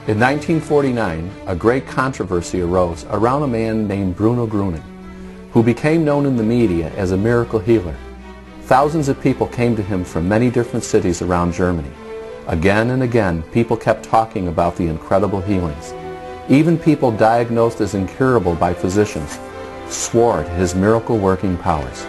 In 1949, a great controversy arose around a man named Bruno Groening, who became known in the media as a miracle healer. Thousands of people came to him from many different cities around Germany. Again and again, people kept talking about the incredible healings. Even people diagnosed as incurable by physicians swore to his miracle-working powers.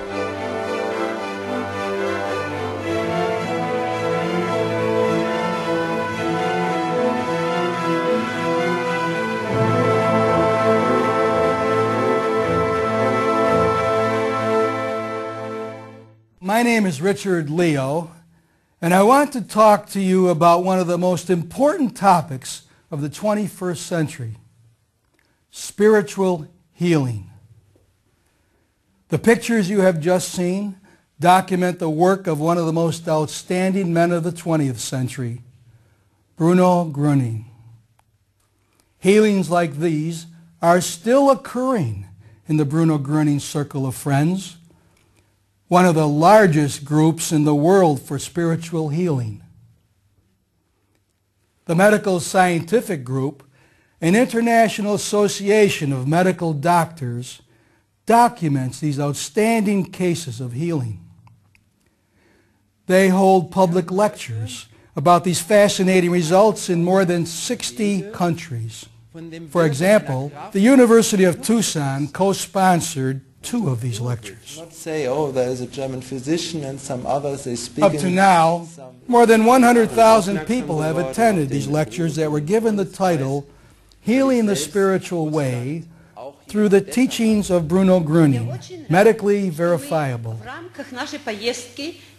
My name is Richard Leo, and I want to talk to you about one of the most important topics of the 21st century, spiritual healing. The pictures you have just seen document the work of one of the most outstanding men of the 20th century, Bruno Gröning. Healings like these are still occurring in the Bruno Gröning Circle of Friends, one of the largest groups in the world for spiritual healing. The Medical Scientific Group, an international association of medical doctors, documents these outstanding cases of healing. They hold public lectures about these fascinating results in more than 60 countries. For example, the University of Tucson co-sponsored 2 of these lectures. Not say, oh, there is a German physician and some others, they speak. Up to now, more than 100,000 people have attended these lectures that were given the title, Healing the Spiritual Way Through the Teachings of Bruno Gröning, Medically Verifiable.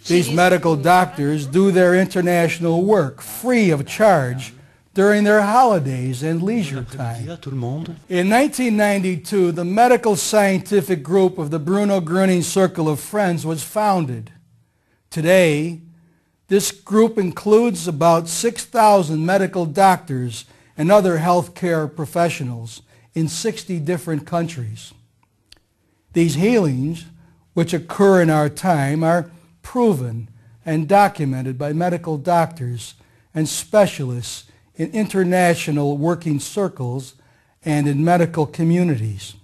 These medical doctors do their international work free of charge during their holidays and leisure time. In 1992, the Medical Scientific Group of the Bruno Gröning Circle of Friends was founded. Today, this group includes about 6,000 medical doctors and other healthcare professionals in 60 different countries. These healings, which occur in our time, are proven and documented by medical doctors and specialists in international working circles and in medical communities.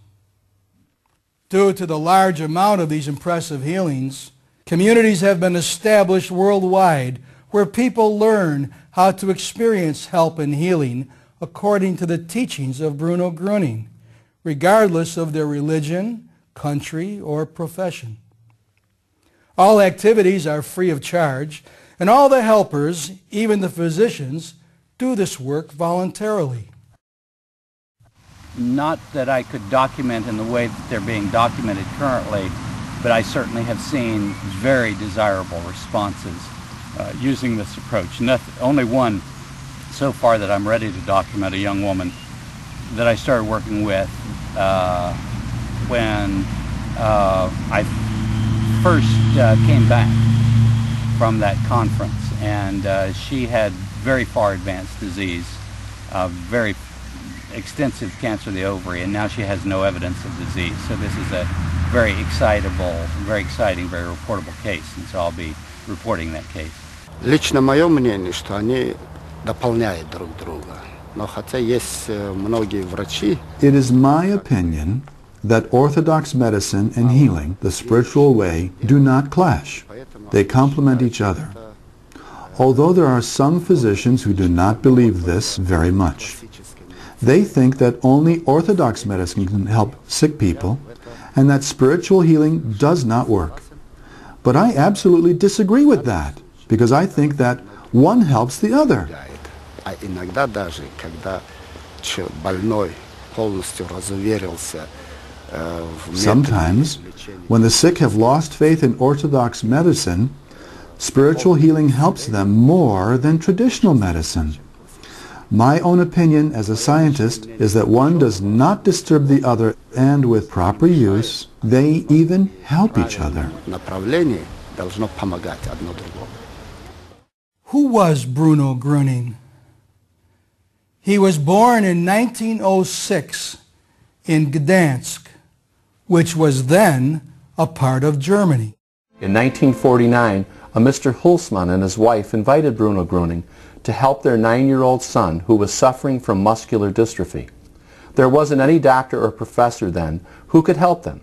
Due to the large amount of these impressive healings, communities have been established worldwide where people learn how to experience help and healing according to the teachings of Bruno Gröning, regardless of their religion, country, or profession. All activities are free of charge, and all the helpers, even the physicians, do this work voluntarily. Not that I could document in the way that they're being documented currently, but I certainly have seen very desirable responses using this approach. Only one so far that I'm ready to document, a young woman that I started working with when I first came back from that conference, and she had very far advanced disease, very extensive cancer of the ovary, and now she has no evidence of disease. So this is a very excitable, very exciting, very reportable case, and so I'll be reporting that case. Лично мое мнение, что они дополняют друг друга. Но хотя есть многие врачи. It is my opinion that orthodox medicine and healing, the spiritual way, do not clash. They complement each other. Although there are some physicians who do not believe this very much. They think that only orthodox medicine can help sick people and that spiritual healing does not work. But I absolutely disagree with that, because I think that one helps the other. Иногда даже, когда больной полностью разуверился. Sometimes, when the sick have lost faith in orthodox medicine, spiritual healing helps them more than traditional medicine. My own opinion as a scientist is that one does not disturb the other, and with proper use, they even help each other. Who was Bruno Gröning? He was born in 1906 in Gdansk, which was then a part of Germany. In 1949, a Mr. Hulsmann and his wife invited Bruno Gröning to help their 9-year-old son who was suffering from muscular dystrophy. There wasn't any doctor or professor then who could help them.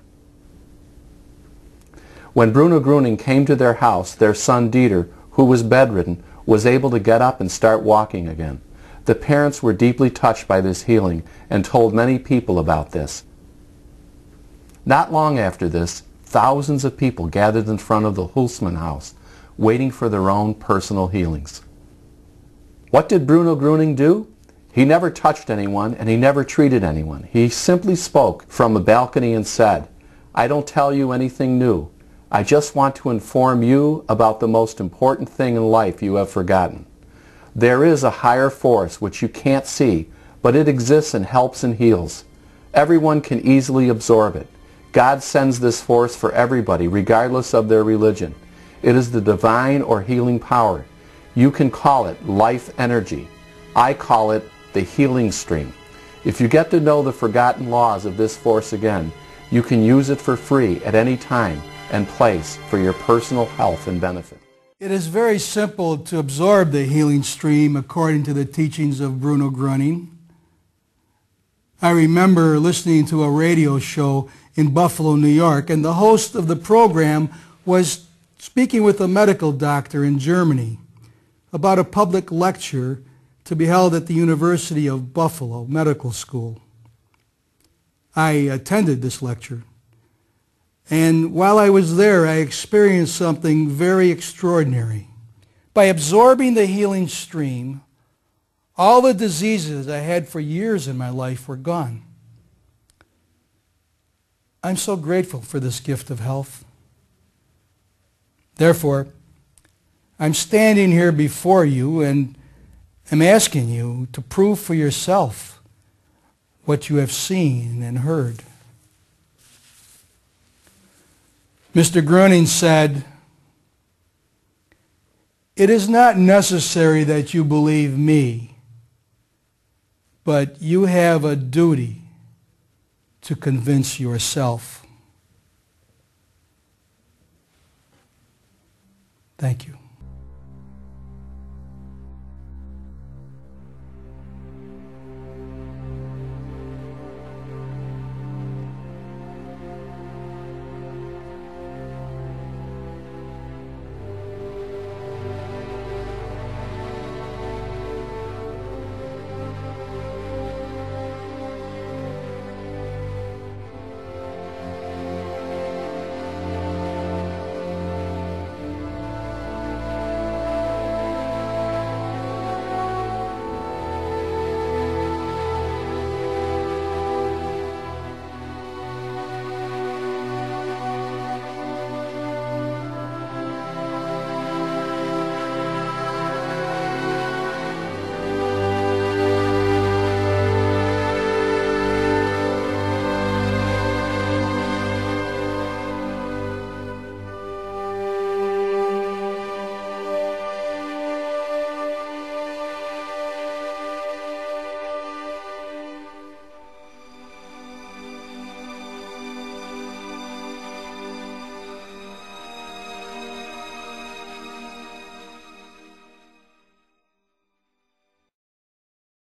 When Bruno Gröning came to their house, their son Dieter, who was bedridden, was able to get up and start walking again. The parents were deeply touched by this healing and told many people about this. Not long after this, thousands of people gathered in front of the Hulsmann house, waiting for their own personal healings. What did Bruno Gröning do? He never touched anyone and he never treated anyone. He simply spoke from a balcony and said, "I don't tell you anything new. I just want to inform you about the most important thing in life you have forgotten. There is a higher force which you can't see, but it exists and helps and heals. Everyone can easily absorb it. God sends this force for everybody, regardless of their religion. It is the divine or healing power. You can call it life energy. I call it the healing stream. If you get to know the forgotten laws of this force again, you can use it for free at any time and place for your personal health and benefit." It is very simple to absorb the healing stream according to the teachings of Bruno Gröning. I remember listening to a radio show in Buffalo, New York, and the host of the program was speaking with a medical doctor in Germany about a public lecture to be held at the University of Buffalo Medical School. I attended this lecture. And while I was there, I experienced something very extraordinary. By absorbing the healing stream, all the diseases I had for years in my life were gone. I'm so grateful for this gift of health. Therefore, I'm standing here before you and am asking you to prove for yourself what you have seen and heard. Mr. Gröning said, "It is not necessary that you believe me, but you have a duty to convince yourself." Thank you.